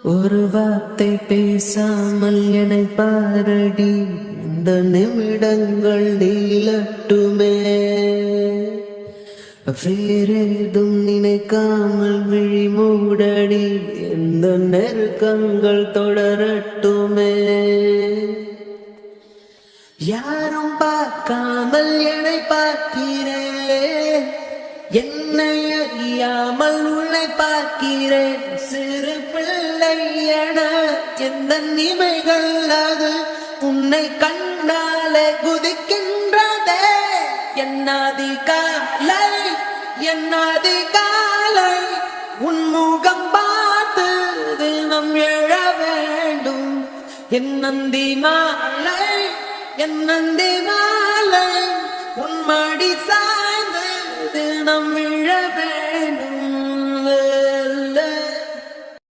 ஒரு வார்த்தை பேசாமல் என்னை பாரடி, இந்த நிமிடங்கள் நீளட்டுமே. வேறேதும் நினைக்காமல் விழி மூடடி, இந்த நெருக்கங்கள் தொடரட்டுமே. யாரும் பார்க்காமல் என்னை பார்க்கிறேன், என்னை அறியாமல் உன்னை பார்க்கிறேன். சிறு பிள்ளை என எந்த நிமைகள் அது உன்னை கண்டாலே குதிக்கின்றதே. என்னாதி காலை உன் முகம் பார்த்து தினம் எழ வேண்டும். என் நந்தி மாலை உன் மடி சாய்ந்து தினம் விழ வேண்டும்.